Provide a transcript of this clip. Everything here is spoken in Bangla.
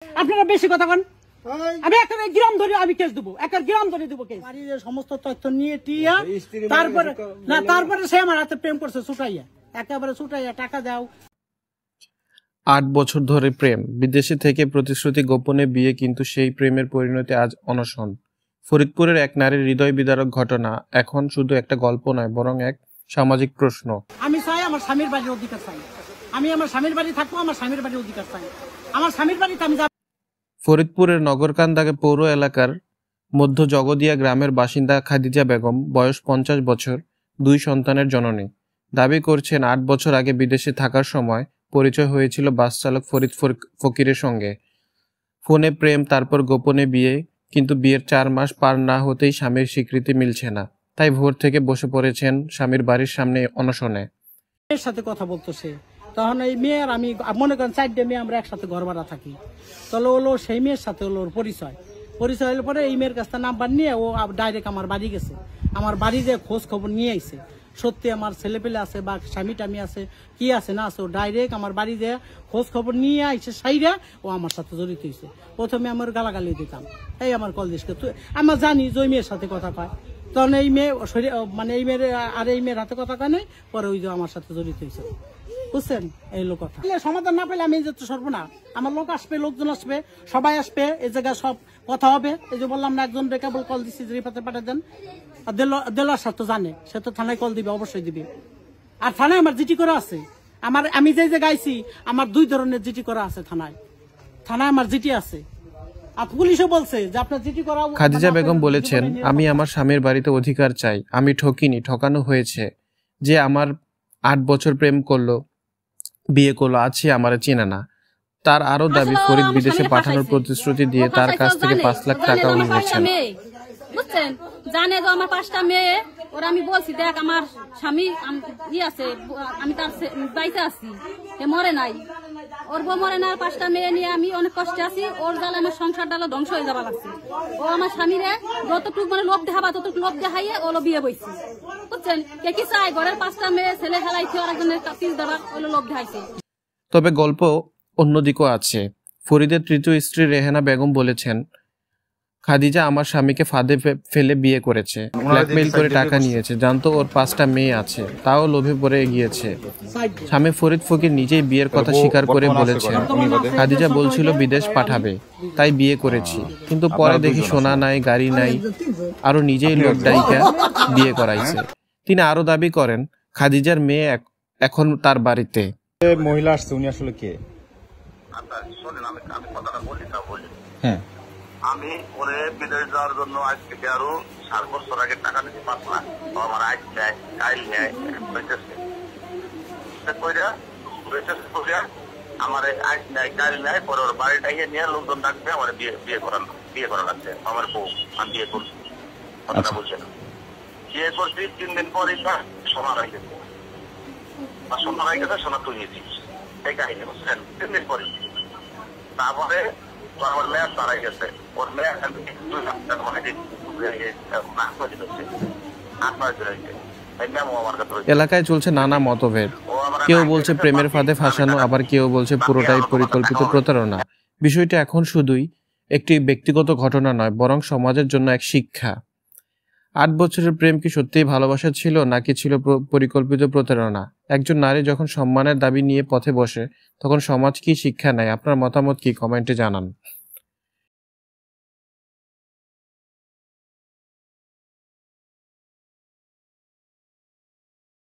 আপনারা বেশি কথা কন। আমি একটা গ্রাম ধরে আমি কেস দেবো, একটা গ্রাম ধরে দেবো কেস। বাড়ির সমস্ত তথ্য নিয়ে টিয়া তারপরে সে আমার হাতে প্রেম করছে ছুটাইয়া, একেবারে ছুটাইয়া টাকা দাও। 8 বছর ধরে প্রেম, বিদেশে থেকে প্রতিশ্রুতি, গোপনে বিয়ে, কিন্তু সেই প্রেমের পরিণতি আজ অনশন। ফরিদপুরের এক নারীর হৃদয় বিদারক ঘটনা এখন শুধু একটা গল্প নয়, বরং এক সামাজিক প্রশ্ন। আমি চাই আমার স্বামীর বাড়ির অধিকার চাই, আমি আমার স্বামীর বাড়ি থাকবো, আমার স্বামীর বাড়ির অধিকার চাই, আমার স্বামীর বাড়িতে আমি। ফরিদপুরের নগরকান্দা পৌর এলাকার মধ্য জগদিয়া গ্রামের বাসিন্দা খাদিজা বেগম, বয়স 50 বছর, 2 সন্তানের জননী। দাবি করছেন 8 বছর আগে বিদেশে থাকার সময় পরিচয় হয়েছিল বাস চালক ফরিদ ফকিরের সঙ্গে। ফোনে প্রেম, তারপর গোপনে বিয়ে, কিন্তু বিয়ের 4 মাস পার না হতেই স্বামীর স্বীকৃতি মিলছে না। তাই ভোর থেকে বসে পড়েছেন স্বামীর বাড়ির সামনে অনশনে। মেয়ের সাথে কথা বলতো সে, তখন এই মেয়ের আমি মনে করেন 4টে মেয়ে আমরা একসাথে ঘর ভাড়া থাকি, তাহলে হলো সেই মেয়ের সাথে হলো ওর পরিচয় হলে পরে এই মেয়ের কাছ থেকে নাম্বার নিয়ে ও ডাইরেক্ট আমার বাড়ি গেছে, আমার বাড়ি যে খোঁজ খবর নিয়ে আইছে সত্যি আমার ছেলেপেলে আছে বা স্বামী টামি আছে কি আছে না আছে, ও ডাইরেক্ট আমার বাড়ি যে খোঁজ খবর নিয়ে আইছে সাইরা ও আমার সাথে জড়িত হয়েছে। প্রথমে আমার গালাগালি দিতাম, এই আমার কল দিসকে তুই, আমার জানি যে ওই মেয়ের সাথে কথা কয়, তখন এই মেয়ে মানে এই মেয়ের আর এই মেয়ের হাতে কথা কয় নাই, পরে ওই যে আমার সাথে জড়িত হয়েছে, বুঝছেন? এই লোক কথা সমাধান না পেলে আমি যেতে সরবো না, আমার লোক আসবে, লোকজন আসবে, সবাই আসবে, এই জায়গায় সব কথা হবে। এই যে বললাম না, একজন কেবল কল দিচ্ছি যে রিপাতে পাঠিয়ে দেন, আর দেলার সাথে জানে, সে তো থানায় কল দিবে, অবশ্যই দিবে। আর থানায় আমার জিটি করা আছে, আমি যে গাইছি আমার 2 ধরনের জিটি করা আছে, থানায় আমার জিটি আছে। আর পুলিশও বলছে যে আপনার জিটি করা। খাদিজা বেগম বলেছেন, আমি আমার স্বামীর বাড়িতে অধিকার চাই, আমি ঠকিনি, ঠকানো হয়েছে। যে আমার 8 বছর প্রেম করলো, বিয়ে করলো, আছে আমার চেনা না। তার আরো দাবি, ফরিদ বিদেশে পাঠানোর প্রতিশ্রুতি দিয়ে তার কাছ থেকে 5 লাখ টাকা নিয়েছেন। বুঝছেন, জানে যে আমার 5টা মেয়ে, ওরা আমি বলছি দেখ আমার স্বামী আছে, আমি তার বাইতে আছি, এ মরে নাই, ওর বউ মরে না, 5টা মেয়ে নিয়ে আমি অনেক কষ্টে আছি, ওর জ্বালা আমার সংসার ডালা ধ্বংস হয়ে যাবা লাগছে। ও আমার স্বামীরে যতটুকু মানে লোভ দেখাবা ততটুকু লোভ দেখাইয়ে ওলো বিয়ে বইছে, বুঝছেন? কে কি চাই, ঘরের 5টা মেয়ে ছেলে খেলাইছে, আর একজনের পিস দেওয়া ওলো লোভ দেখাইছে। তবে গল্প অন্যদিকও আছে। ফরিদের তৃতীয় স্ত্রী রেহানা বেগম বলেছেন, খাদিজা আমার স্বামীকে ফাঁদে ফেলে বিয়ে করেছে, ব্ল্যাকমেইল করে টাকা নিয়েছে, জানতো ওর 5টা মেয়ে আছে, তাও লোভে পড়ে এগিয়েছে। স্বামী ফরিদ ফকির নিজেই বিয়ের কথা স্বীকার করে বলেছেন, খাদিজা বলছিল বিদেশ পাঠাবে, তাই বিয়ে করেছি, কিন্তু পরে দেখি সোনা নাই, গাড়ি নাই, আরো নিজেই লোক ডাইকা বিয়ে করাইছে। তিনি আরো দাবি করেন, খাদিজার মেয়ে এখন তার বাড়িতে। মহিলা আসছে, উনি আসলে কে? হ্যাঁ, আমি ওরে বিদেশ যাওয়ার জন্য আজ থেকে আরো 7 বছর আগে টাকা নিতে পারলাম, আমার আজ নেয়, কাইল নেয়, আমার আজ নেয়, কাইল নেয়, পরে ওর বাড়িটা নিয়ে লোকজন ডাকবে, আমার বিয়ে করা লাগছে, আমার বউ, আমি বিয়ে করছি, কথাটা বলছে না, বিয়ে করছি 3 দিন পরে সোনা হয়ে গেছে, সোনা হয়ে গেছে, সোনা তুই নিয়েছিস, এই কাহিনী বুঝছেন, 3 দিন পরে। তারপরে আমার মেয়ে তারাই গেছে, ওর মেয়ে এলাকায় চলছে নানা মতভেদ, কেউ বলছে প্রেমের ফাঁদে ফাঁসানো, আবার কেউ বলছে পুরোটাই পরিকল্পিত প্রতারণা। বিষয়টি এখন শুধুই একটি ব্যক্তিগত ঘটনা নয়, বরং সমাজের জন্য এক শিক্ষা। 8 বছরের প্রেম কি সত্যিই ভালোবাসা ছিল, নাকি ছিল পরিকল্পিত প্রতারণা? একজন নারী যখন সম্মানের দাবি নিয়ে পথে বসে, তখন সমাজ কি শিক্ষা নেয়? আপনার মতামত কি? কমেন্টে জানান।